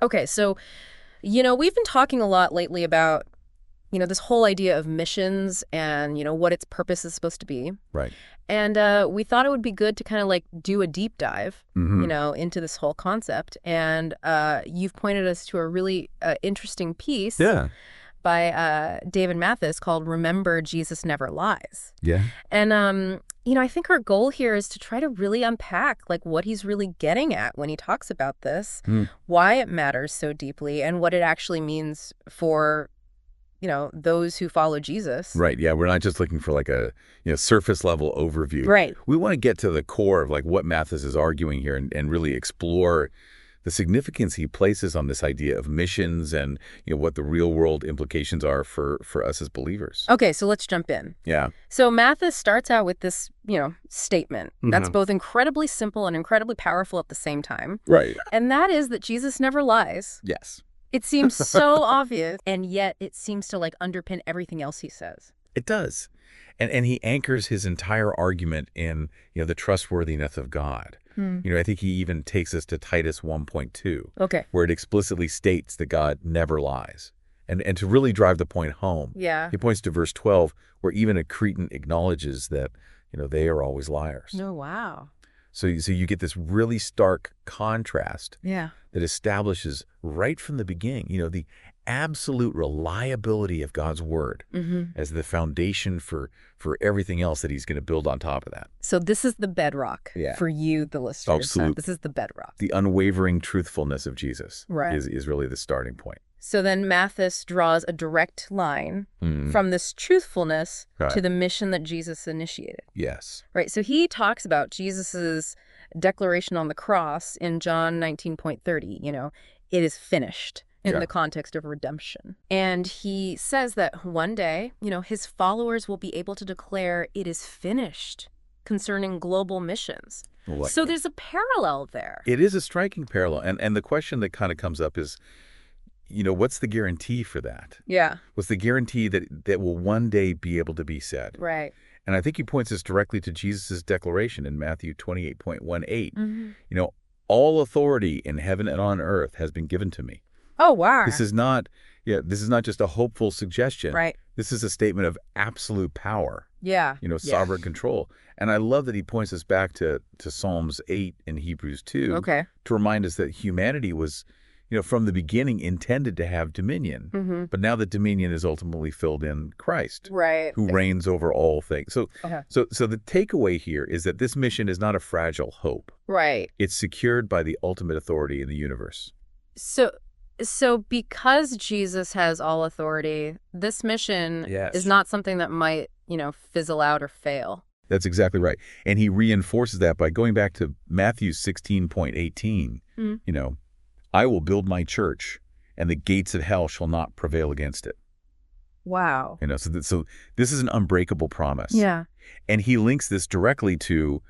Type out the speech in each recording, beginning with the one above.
Okay, so, we've been talking a lot lately about, this whole idea of missions and, what its purpose is supposed to be. Right. And we thought it would be good to kind of like do a deep dive, Hmm. into this whole concept. And you've pointed us to a really interesting piece Yeah. by David Mathis called Remember, Jesus Never Lies. Yeah. And, I think our goal here is to try to really unpack like what he's really getting at when he talks about this, Mm. why it matters so deeply, and what it actually means for, those who follow Jesus. Right. Yeah. We're not just looking for like a surface level overview. Right. We want to get to the core of like what Mathis is arguing here and really explore the significance he places on this idea of missions and what the real world implications are for us as believers. Okay, so let's jump in. Yeah. So Mathis starts out with this, statement that's Mhm. both incredibly simple and incredibly powerful at the same time. Right. And that is that Jesus never lies. Yes. It seems so obvious, and yet it seems to like underpin everything else he says. It does. And he anchors his entire argument in the trustworthiness of God. I think he even takes us to Titus 1.2, Okay. where it explicitly states that God never lies. And to really drive the point home, Yeah. he points to verse 12, where even a Cretan acknowledges that, they are always liars. Oh, wow. So you get this really stark contrast Yeah. that establishes right from the beginning, the absolute reliability of God's word as the foundation for everything else that he's going to build on top of that. So this is the bedrock Yeah. for you, the listeners. Absolute. This is the bedrock. The unwavering truthfulness of Jesus Right. is really the starting point. So then Mathis draws a direct line Mm. from this truthfulness Right. to the mission that Jesus initiated. Yes. Right. So he talks about Jesus's declaration on the cross in John 19.30, it is finished in Yeah. the context of redemption. And he says that one day, his followers will be able to declare it is finished concerning global missions. Like- So there's a parallel there. It is a striking parallel. And the question that kind of comes up is, what's the guarantee for that? Yeah. What's the guarantee that will one day be able to be said? Right. And I think he points us directly to Jesus' declaration in Matthew 28.18. Mm-hmm. All authority in heaven and on earth has been given to me. Oh, wow. This is not just a hopeful suggestion. Right. This is a statement of absolute power, Yeah. sovereign control. And I love that he points us back to Psalms 8 and Hebrews 2 Okay. to remind us that humanity was, from the beginning intended to have dominion. Mm-hmm. But now that dominion is ultimately filled in Christ, Right. who reigns over all things. So, Okay. so the takeaway here is that this mission is not a fragile hope. Right. It's secured by the ultimate authority in the universe. So because Jesus has all authority, this mission Yes. is not something that might, fizzle out or fail. That's exactly right. And he reinforces that by going back to Matthew 16.18. Mm. I will build my church, and the gates of hell shall not prevail against it. Wow. So this is an unbreakable promise. Yeah. And he links this directly to,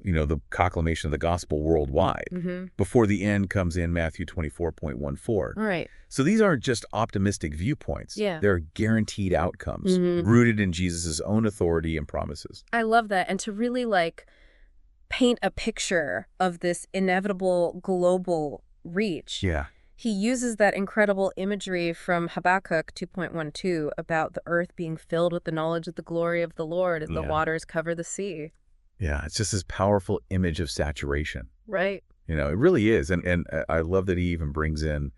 the proclamation of the gospel worldwide. Mm-hmm. Before the end comes in Matthew 24.14. Right. So these aren't just optimistic viewpoints. Yeah. They're guaranteed outcomes Mhm. rooted in Jesus' own authority and promises. I love that. And to really paint a picture of this inevitable global reach. Yeah. He uses that incredible imagery from Habakkuk 2.12 about the earth being filled with the knowledge of the glory of the Lord as the Yeah. waters cover the sea. Yeah, it's just this powerful image of saturation. Right. It really is. And I love that he even brings in,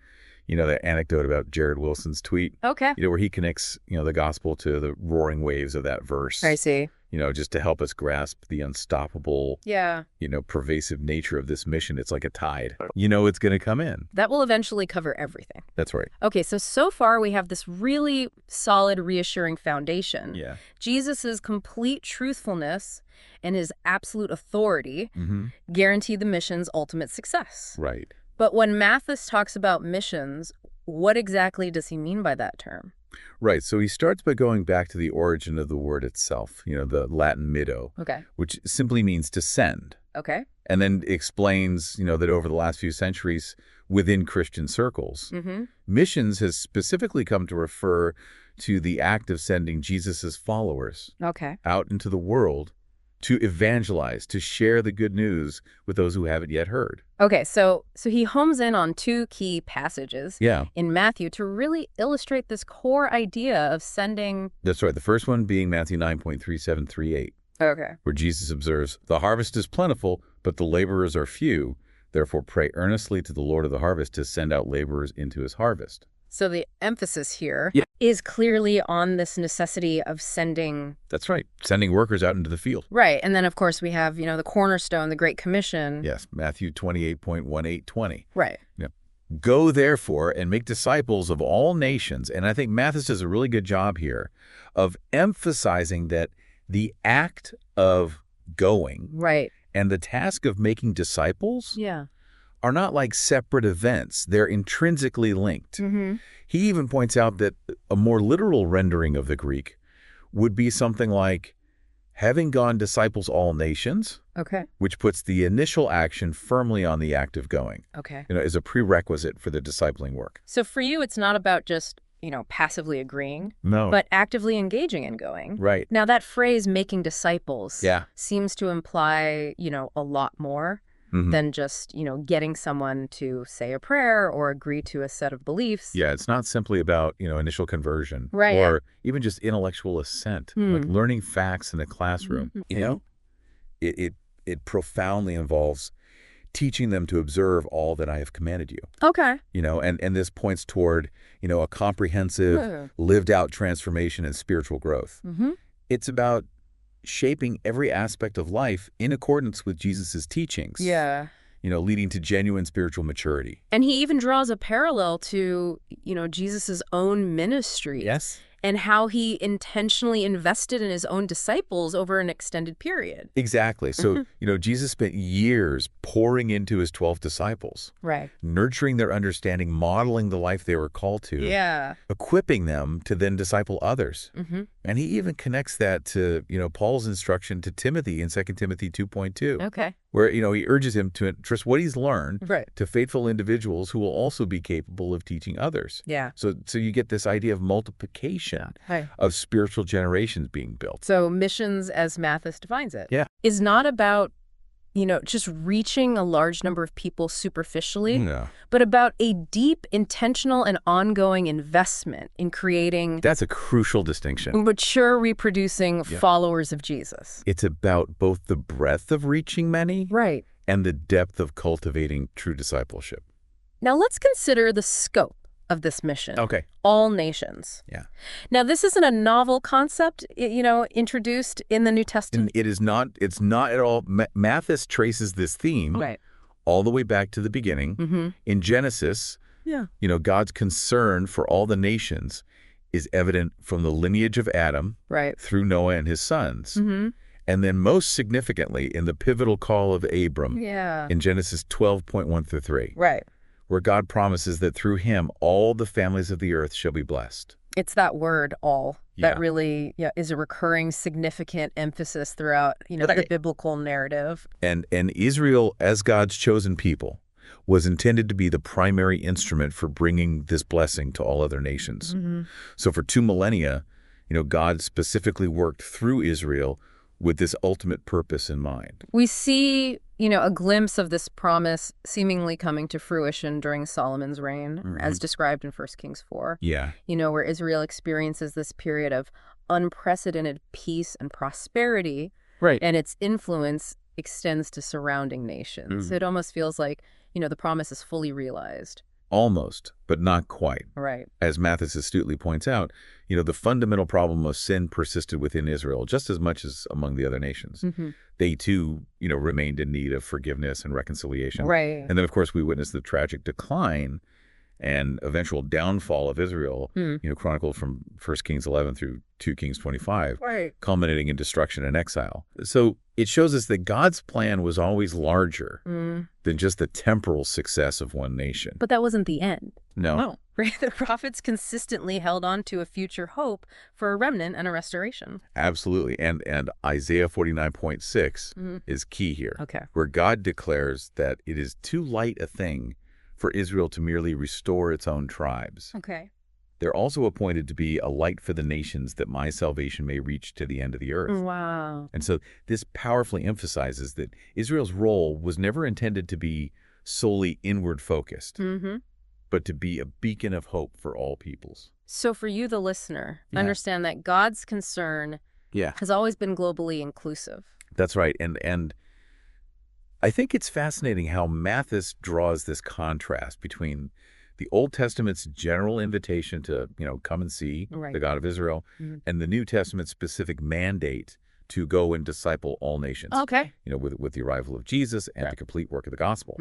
that anecdote about Jared Wilson's tweet, Okay. where he connects, the gospel to the roaring waves of that verse. I see. Just to help us grasp the unstoppable, Yeah. pervasive nature of this mission. It's like a tide. It's going to come in. That will eventually cover everything. That's right. Okay, so far we have this really solid, reassuring foundation. Yeah. Jesus's complete truthfulness and his absolute authority Mm-hmm. guarantee the mission's ultimate success. Right. But when Mathis talks about missions, what exactly does he mean by that term? Right. So he starts by going back to the origin of the word itself, the Latin middo, Okay. which simply means to send. Okay. And then explains, that over the last few centuries within Christian circles, Mm-hmm. missions has specifically come to refer to the act of sending Jesus's followers Okay. out into the world to evangelize, to share the good news with those who haven't yet heard. Okay, so he homes in on two key passages Yeah, in Matthew to really illustrate this core idea of sending. that's right. The first one being Matthew 9.3738, Okay. where Jesus observes, "The harvest is plentiful, but the laborers are few. Therefore pray earnestly to the Lord of the harvest to send out laborers into his harvest." So the emphasis here Yeah. is clearly on this necessity of sending. That's right. Sending workers out into the field. Right. And then, of course, we have, the cornerstone, the Great Commission. Yes, Matthew 28.1820. Right. Yeah. "Go therefore and make disciples of all nations." And I think Mathis does a really good job here of emphasizing that the act of going Right. and the task of making disciples Yeah. are not like separate events. They're intrinsically linked. Mm-hmm. He even points out that a more literal rendering of the Greek would be something like, "Having gone disciples all nations," Okay. which puts the initial action firmly on the act of going, Okay. as a prerequisite for the discipling work. So for you, it's not about just, passively agreeing, No. but actively engaging and going. Right. Now, that phrase, making disciples, Yeah. seems to imply, a lot more Mhm. than just, getting someone to say a prayer or agree to a set of beliefs. Yeah, it's not simply about, initial conversion. Right. Or even just intellectual assent, like Hmm. learning facts in a classroom. Mhm. It profoundly involves teaching them to observe all that I have commanded you. Okay. And this points toward, a comprehensive, Hmm. lived out transformation and spiritual growth. Mm-hmm. It's about shaping every aspect of life in accordance with Jesus's teachings. Yeah. Leading to genuine spiritual maturity. And he even draws a parallel to, Jesus's own ministry. Yes. And how he intentionally invested in his own disciples over an extended period. Exactly. So, Jesus spent years pouring into his 12 disciples, Right. nurturing their understanding, modeling the life they were called to, Yeah. equipping them to then disciple others. Mm-hmm. And he even connects that to, Paul's instruction to Timothy in 2 Timothy 2.2, Okay. where, he urges him to entrust what he's learned Right. to faithful individuals who will also be capable of teaching others. Yeah. So you get this idea of multiplication, Hi. of spiritual generations being built. So missions, as Mathis defines it, Yeah. is not about, just reaching a large number of people superficially, No. but about a deep, intentional, and ongoing investment in creating That's a crucial distinction. mature, reproducing followers of Jesus. It's about both the breadth of reaching many Right. and the depth of cultivating true discipleship. Now let's consider the scope of this mission. Okay. All nations. Yeah. Now, this isn't a novel concept, introduced in the New Testament. And it's not at all. Mathis traces this theme Right. all the way back to the beginning. Mm-hmm. In Genesis, Yeah. God's concern for all the nations is evident from the lineage of Adam Right. through Noah and his sons. Mm-hmm. And then most significantly in the pivotal call of Abram Yeah. in Genesis 12.1-3. Right. Where God promises that through him, all the families of the earth shall be blessed. It's that word, all, Yeah. that really is a recurring significant emphasis throughout, the biblical narrative. And Israel, as God's chosen people, was intended to be the primary instrument for bringing this blessing to all other nations. Mm-hmm. So for 2 millennia, God specifically worked through Israel with this ultimate purpose in mind. We see, a glimpse of this promise seemingly coming to fruition during Solomon's reign, as described in 1 Kings 4. Yeah. Where Israel experiences this period of unprecedented peace and prosperity, Right. and its influence extends to surrounding nations. Mm. It almost feels like, the promise is fully realized. Almost, but not quite. Right. As Mathis astutely points out, the fundamental problem of sin persisted within Israel just as much as among the other nations. Mm-hmm. They too, remained in need of forgiveness and reconciliation. Right. And then, of course, we witnessed the tragic decline and eventual downfall of Israel, chronicled from 1 Kings 11 through 2 Kings 25, Right. culminating in destruction and exile. So it shows us that God's plan was always larger than just the temporal success of one nation. But that wasn't the end. No. Right? The prophets consistently held on to a future hope for a remnant and a restoration. Absolutely. And Isaiah 49.6 is key here, Okay. where God declares that it is too light a thing for Israel to merely restore its own tribes. Okay. they're also appointed to be a light for the nations that my salvation may reach to the end of the earth. Wow. And so this powerfully emphasizes that Israel's role was never intended to be solely inward focused, but to be a beacon of hope for all peoples. So for you, the listener, Yeah. understand that God's concern has always been globally inclusive. That's right. And I think it's fascinating how Mathis draws this contrast between the Old Testament's general invitation to, come and see the God of Israel, and the New Testament's specific mandate to go and disciple all nations. Okay. With the arrival of Jesus and the complete work of the gospel.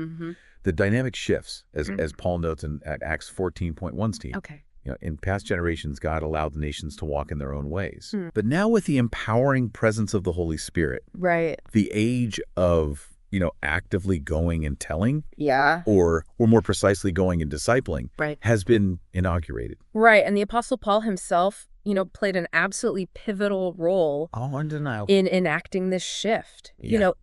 The dynamic shifts, as Paul notes in Acts 14.1, Steve. Okay. In past generations, God allowed the nations to walk in their own ways. But now with the empowering presence of the Holy Spirit, the age of actively going and telling, or more precisely going and discipling, has been inaugurated. Right, and the Apostle Paul himself, played an absolutely pivotal role Undeniable. in enacting this shift,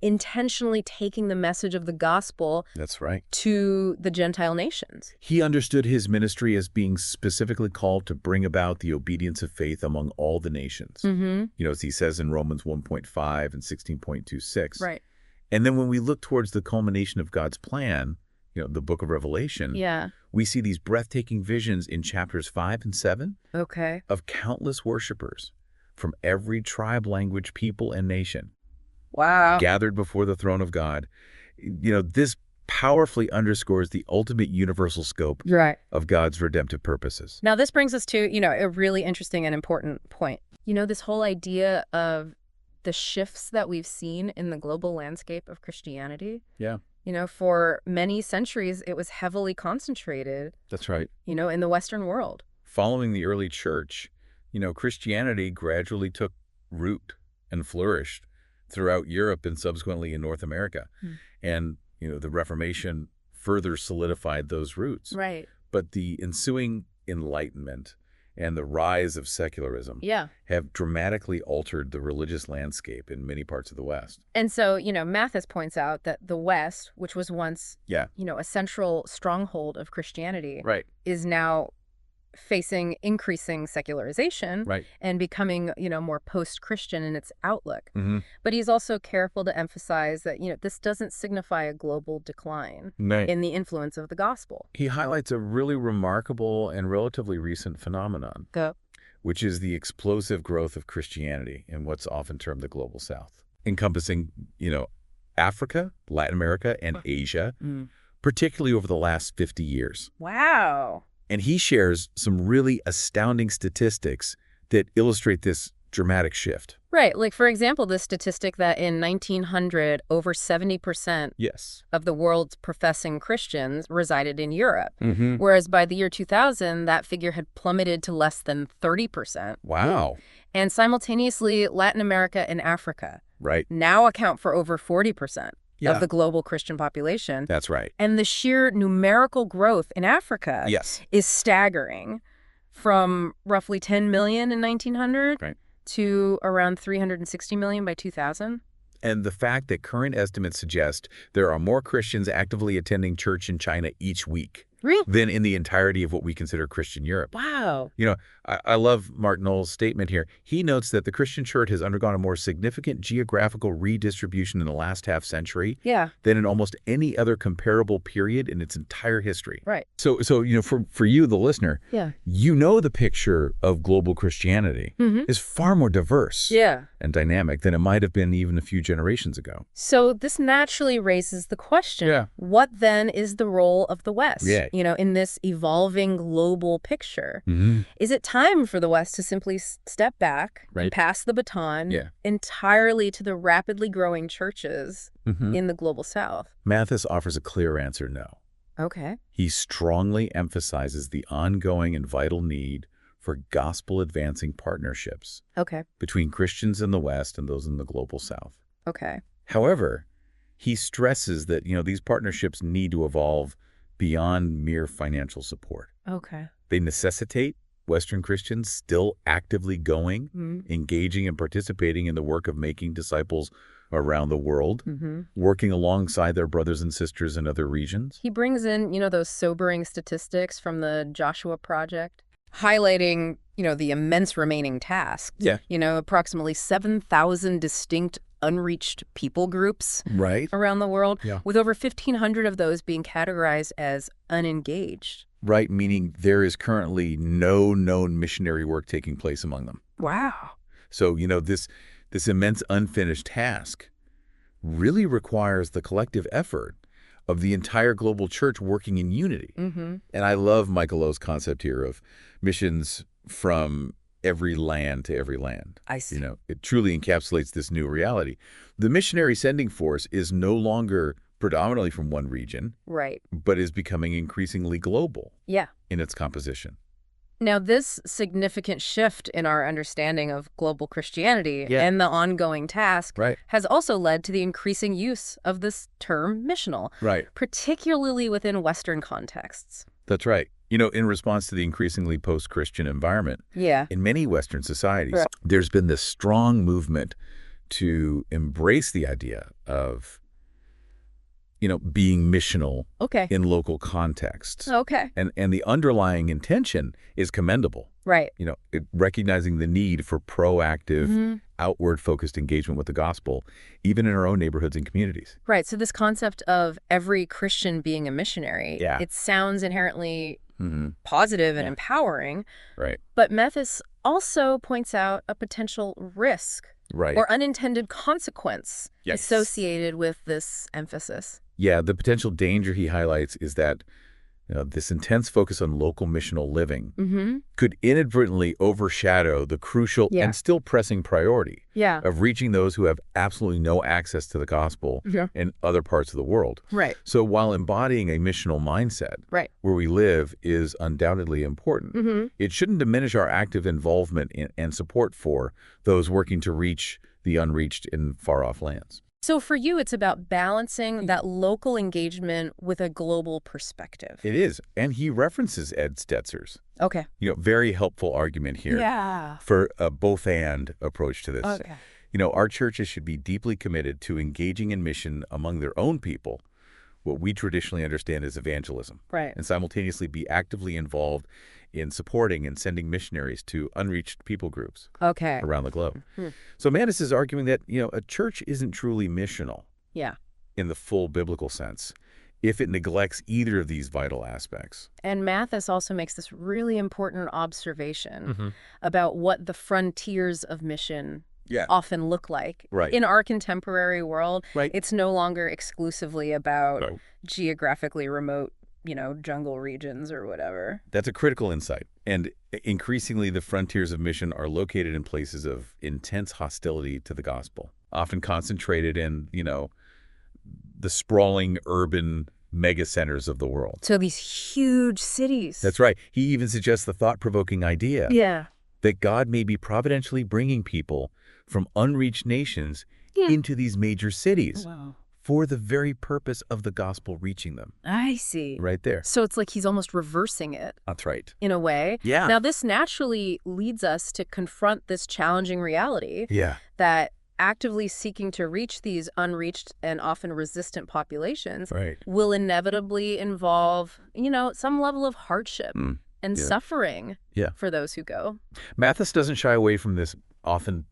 intentionally taking the message of the gospel That's right. to the Gentile nations. He understood his ministry as being specifically called to bring about the obedience of faith among all the nations. As he says in Romans 1.5 and 16.26. Right. And then when we look towards the culmination of God's plan, the book of Revelation, we see these breathtaking visions in chapters 5 and 7 of countless worshipers from every tribe, language, people, and nation. Wow. Gathered before the throne of God. This powerfully underscores the ultimate universal scope of God's redemptive purposes. Now, this brings us to, a really interesting and important point. This whole idea of the shifts that we've seen in the global landscape of Christianity. Yeah. For many centuries, it was heavily concentrated. That's right. In the Western world. Following the early church, Christianity gradually took root and flourished throughout Europe and subsequently in North America. And, the Reformation further solidified those roots. Right. But the ensuing Enlightenment and the rise of secularism have dramatically altered the religious landscape in many parts of the West. And so, Mathis points out that the West, which was once, a central stronghold of Christianity, is now facing increasing secularization and becoming, more post-Christian in its outlook. But he's also careful to emphasize that, this doesn't signify a global decline in the influence of the gospel. He highlights a really remarkable and relatively recent phenomenon, which is the explosive growth of Christianity in what's often termed the global South, encompassing, Africa, Latin America, and Asia, particularly over the last 50 years. Wow. And he shares some really astounding statistics that illustrate this dramatic shift. Right. Like, for example, the statistic that in 1900, over 70% of the world's professing Christians resided in Europe. Whereas by the year 2000, that figure had plummeted to less than 30%. Wow. And simultaneously, Latin America and Africa now account for over 40%. Of the global Christian population. That's right. And the sheer numerical growth in Africa is staggering, from roughly 10 million in 1900 to around 360 million by 2000. And the fact that current estimates suggest there are more Christians actively attending church in China each week than in the entirety of what we consider Christian Europe. Wow. I love Mark Knoll's statement here. He notes that the Christian church has undergone a more significant geographical redistribution in the last half century than in almost any other comparable period in its entire history. Right. So for you, the listener, the picture of global Christianity is far more diverse and dynamic than it might have been even a few generations ago. So this naturally raises the question, what then is the role of the West? In this evolving global picture. Is it time for the West to simply step back and pass the baton entirely to the rapidly growing churches in the global South? Mathis offers a clear answer: no. Okay. He strongly emphasizes the ongoing and vital need for gospel-advancing partnerships between Christians in the West and those in the global South. Okay. However, he stresses that, these partnerships need to evolve beyond mere financial support. Okay. They necessitate Western Christians still actively going, engaging and participating in the work of making disciples around the world, working alongside their brothers and sisters in other regions. He brings in, those sobering statistics from the Joshua Project. highlighting, the immense remaining task. Yeah. Approximately 7,000 distinct unreached people groups around the world, with over 1,500 of those being categorized as unengaged. Right, meaning there is currently no known missionary work taking place among them. Wow. So, this immense unfinished task really requires the collective effort of the entire global church working in unity. Mm-hmm. And I love Michael O's concept here of missions from every land to every land. I see. It truly encapsulates this new reality. The missionary sending force is no longer predominantly from one region, right, but is becoming increasingly global in its composition. Now, this significant shift in our understanding of global Christianity and the ongoing task has also led to the increasing use of this term missional, particularly within Western contexts. That's right. In response to the increasingly post-Christian environment, in many Western societies, there's been this strong movement to embrace the idea of being missional in local contexts. And the underlying intention is commendable. Right. Recognizing the need for proactive, outward-focused engagement with the gospel, even in our own neighborhoods and communities. Right. So this concept of every Christian being a missionary, it sounds inherently positive and empowering. Right. But Mathis also points out a potential risk or unintended consequence associated with this emphasis. Yeah, the potential danger he highlights is that this intense focus on local missional living could inadvertently overshadow the crucial and still pressing priority of reaching those who have absolutely no access to the gospel in other parts of the world. Right. So while embodying a missional mindset where we live is undoubtedly important, it shouldn't diminish our active involvement in, and support for those working to reach the unreached in far-off lands. So for you, it's about balancing that local engagement with a global perspective. It is. And he references Ed Stetzer's. Okay. Very helpful argument here for a both-and approach to this. Okay. Our churches should be deeply committed to engaging in mission among their own people, what we traditionally understand as evangelism. Right. And simultaneously be actively involved in supporting and sending missionaries to unreached people groups around the globe. So Mathis is arguing that, a church isn't truly missional in the full biblical sense if it neglects either of these vital aspects. And Mathis also makes this really important observation about what the frontiers of mission often look like. In our contemporary world, it's no longer exclusively about geographically remote jungle regions or whatever. That's a critical insight. And increasingly, the frontiers of mission are located in places of intense hostility to the gospel, often concentrated in, the sprawling urban mega centers of the world. So these huge cities. That's right. He even suggests the thought-provoking idea that God may be providentially bringing people from unreached nations into these major cities. Wow. For the very purpose of the gospel reaching them. I see. Right there. So it's like he's almost reversing it. That's right. In a way. Yeah. Now, this naturally leads us to confront this challenging reality that actively seeking to reach these unreached and often resistant populations will inevitably involve, some level of hardship and suffering for those who go. Mathis doesn't shy away from this often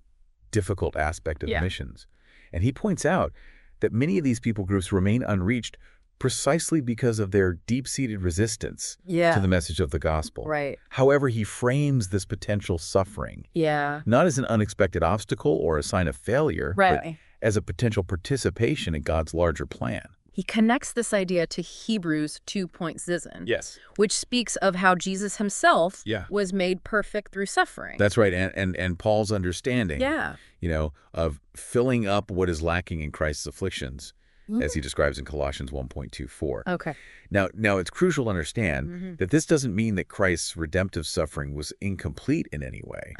difficult aspect of missions. And he points out that many of these people groups remain unreached precisely because of their deep-seated resistance to the message of the gospel. Right. However, he frames this potential suffering not as an unexpected obstacle or a sign of failure, but as a potential participation in God's larger plan. He connects this idea to Hebrews 2.7, which speaks of how Jesus himself was made perfect through suffering. That's right. And Paul's understanding, of filling up what is lacking in Christ's afflictions, as he describes in Colossians 1.24. Okay. Now it's crucial to understand that this doesn't mean that Christ's redemptive suffering was incomplete in any way,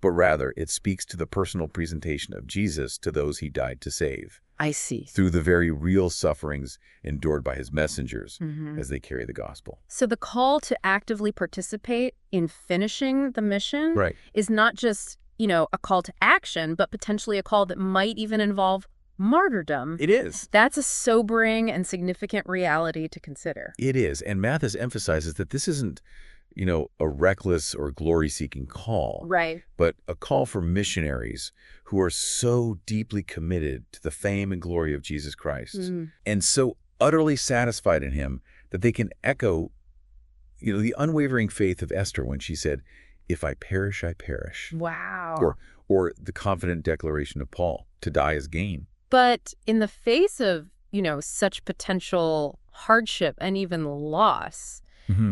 but rather it speaks to the personal presentation of Jesus to those he died to save. I see. Through the very real sufferings endured by his messengers as they carry the gospel. So the call to actively participate in finishing the mission is not just, a call to action, but potentially a call that might even involve martyrdom. It is. That's a sobering and significant reality to consider. It is. And Mathis emphasizes that this isn't a reckless or glory-seeking call, Right. but a call for missionaries who are so deeply committed to the fame and glory of Jesus Christ and so utterly satisfied in him that they can echo, the unwavering faith of Esther when she said, "If I perish, I perish." Wow. Or the confident declaration of Paul, "To die is gain." But in the face of, such potential hardship and even loss,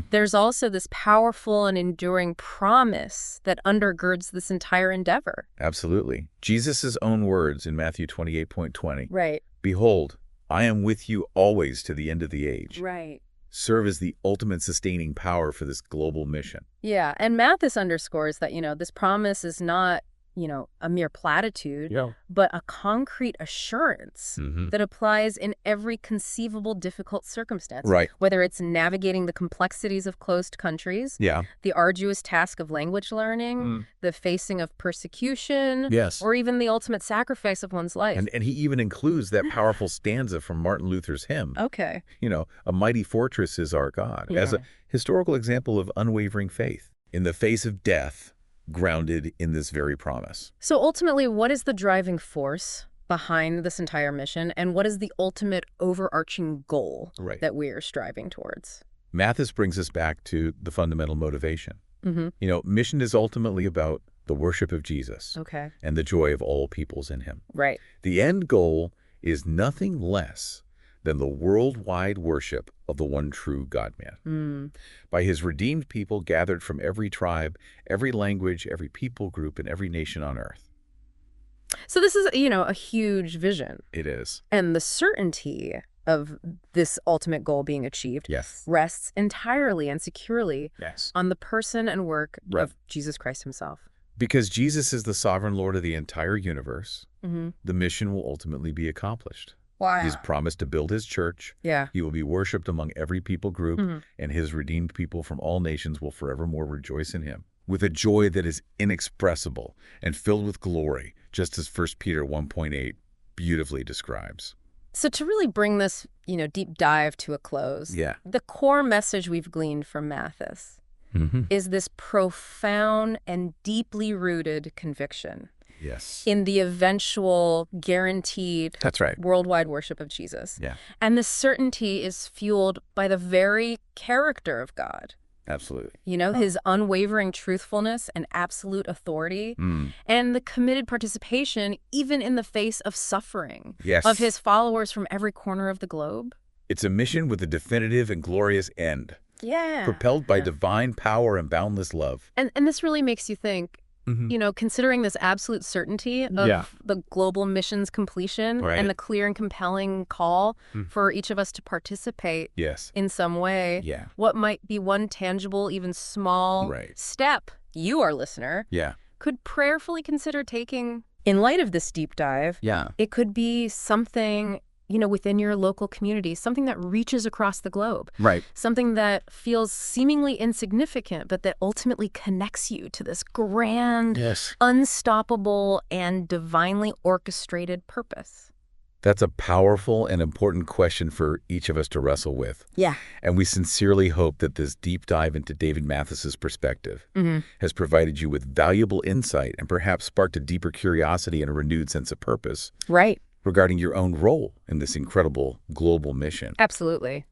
there's also this powerful and enduring promise that undergirds this entire endeavor. Absolutely. Jesus' own words in Matthew 28:20. Right. "Behold, I am with you always to the end of the age." Right. Serve as the ultimate sustaining power for this global mission. Yeah, and Mathis underscores that, this promise is not, a mere platitude, but a concrete assurance that applies in every conceivable difficult circumstance. Right. Whether it's navigating the complexities of closed countries, the arduous task of language learning, the facing of persecution, or even the ultimate sacrifice of one's life. And he even includes that powerful stanza from Martin Luther's hymn. Okay. "A mighty fortress is our God," as a historical example of unwavering faith in the face of death, grounded in this very promise. So ultimately, what is the driving force behind this entire mission, and what is the ultimate overarching goal that we are striving towards? Mathis brings us back to the fundamental motivation. Mission is ultimately about the worship of Jesus and the joy of all peoples in him. Right. The end goal is nothing less than the worldwide worship of the one true God-man. By his redeemed people gathered from every tribe, every language, every people group, and every nation on earth. So this is, a huge vision. It is. And the certainty of this ultimate goal being achieved rests entirely and securely on the person and work of Jesus Christ himself. Because Jesus is the sovereign Lord of the entire universe, the mission will ultimately be accomplished. Wow. He's promised to build his church. He will be worshipped among every people group, and his redeemed people from all nations will forevermore rejoice in him with a joy that is inexpressible and filled with glory, just as 1 Peter 1:8 beautifully describes. So to really bring this, deep dive to a close, the core message we've gleaned from Mathis is this profound and deeply rooted conviction in the eventual guaranteed worldwide worship of Jesus. And the certainty is fueled by the very character of God. Absolutely. His unwavering truthfulness and absolute authority, and the committed participation, even in the face of suffering, of his followers from every corner of the globe. It's a mission with a definitive and glorious end. Propelled by divine power and boundless love. And this really makes you think, considering this absolute certainty of the global mission's completion and the clear and compelling call for each of us to participate in some way, what might be one tangible, even small step you, our listener, could prayerfully consider taking in light of this deep dive? It could be something within your local community, something that reaches across the globe. Something that feels seemingly insignificant, but that ultimately connects you to this grand, unstoppable, and divinely orchestrated purpose. That's a powerful and important question for each of us to wrestle with. And we sincerely hope that this deep dive into David Mathis's perspective has provided you with valuable insight and perhaps sparked a deeper curiosity and a renewed sense of purpose. Regarding your own role in this incredible global mission. Absolutely.